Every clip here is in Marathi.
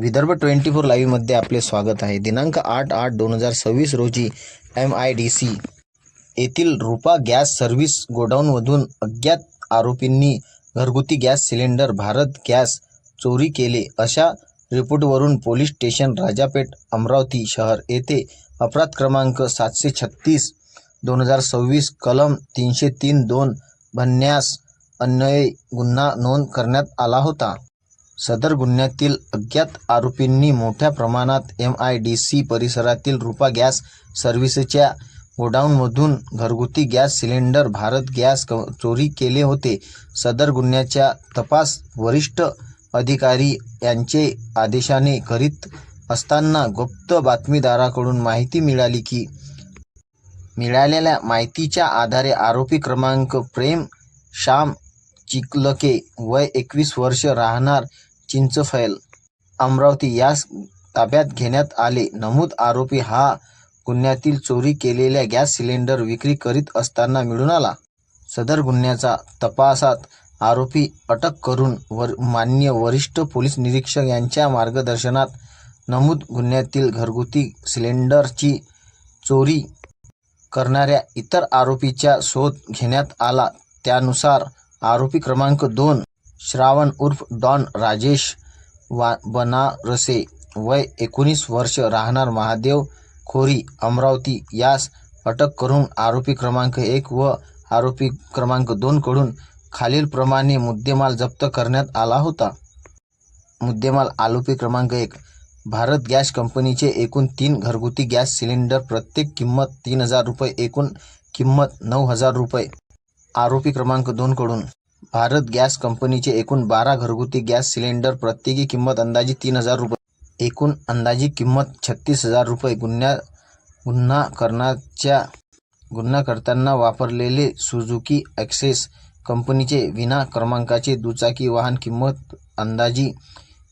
विदर्भ 24 लाईव्हमध्ये आपले स्वागत आहे. दिनांक 8/8/2026 रोजी MIDC येथील रूपा गॅस सर्व्हिस गोडाऊनमधून अज्ञात आरोपींनी घरगुती गॅस सिलेंडर भारत गॅस चोरी केले अशा रिपोर्टवरून पोलीस स्टेशन राजापेठ अमरावती शहर येथे अपराध क्रमांक 736/2026 कलम 303(2) भन्यास अन्वये गुन्हा नोंद करण्यात आला होता. सदर गुन्ह्यातील अज्ञात आरोपींनी मोठ्या प्रमाणात MIDC परिसरातील रूपा गॅस सर्व्हिसच्या गोडाऊनमधून घरगुती गॅस सिलेंडर भारत गॅस चोरी केले होते. सदर गुन्ह्याचा तपास वरिष्ठ अधिकारी यांचे आदेशाने करीत असताना गुप्त बातमीदाराकडून माहिती मिळाली की मिळालेल्या माहितीच्या आधारे आरोपी क्रमांक प्रेम श्याम चिखलके वय 21 वर्ष राहणार चिंचफैल अमरावती यास ताब्यात घेण्यात आले. नमूद आरोपी हा गुन्ह्यातील चोरी केलेल्या गॅस सिलेंडर विक्री करीत असताना मिळून आला. सदर गुन्ह्याचा तपासात आरोपी अटक करून माननीय वरिष्ठ पोलीस निरीक्षक यांच्या मार्गदर्शनात नमूद गुन्ह्यातील घरगुती सिलेंडरची चोरी करणाऱ्या इतर आरोपीचा शोध घेण्यात आला. त्यानुसार आरोपी क्रमांक 2 श्रावण उर्फ डॉन राजेश बनारसे वय 19 वर्ष राहणार महादेव खोरी अमरावती यास अटक करून आरोपी क्रमांक 1 व आरोपी क्रमांक 2 कडून खालीलप्रमाणे मुद्देमाल जप्त करण्यात आला होता. मुद्देमाल आरोपी क्रमांक 1 भारत गॅस कंपनीचे एकूण 3 घरगुती गॅस सिलेंडर प्रत्येक किंमत 3000 रुपये एकूण किंमत 9000 रुपये. आरोपी क्रमांक 2 कडून भारत गॅस कंपनीचे एकूण 12 घरगुती गॅस सिलेंडर प्रत्येकी किंमत अंदाजे 3000 रुपये एकूण अंदाजी किंमत 36000 रुपये. गुन्हा करताना वापरलेले सुझुकी ॲक्सेस कंपनीचे विना क्रमांकाचे दुचाकी वाहन किंमत अंदाजी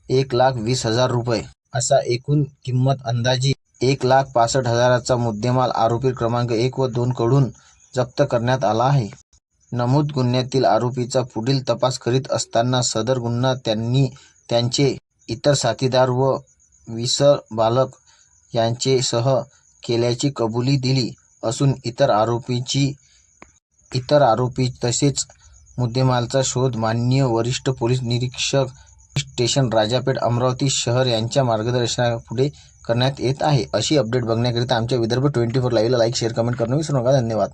1,20,000 रुपये असा एकूण किंमत अंदाजी 1,65,000चा मुद्देमाल आरोपी क्रमांक 1 व 2 कडून जप्त करण्यात आला आहे. नमूद गुन्ह्यातील आरोपीचा पुढील तपास करीत असताना सदर गुन्हा त्यांनी त्यांचे इतर साथीदार व विसर बालक यांचेसह केल्याची कबुली दिली असून इतर आरोपी तसेच मुद्देमालाचा शोध माननीय वरिष्ठ पोलीस निरीक्षक स्टेशन राजापेठ अमरावती शहर यांच्या मार्गदर्शनापुढे करण्यात येत आहे. अशी अपडेट बघण्याकरिता आमच्या विदर्भ 24 लाईव्हला लाईक शेअर कमेंट करणं विसरू नका. धन्यवाद.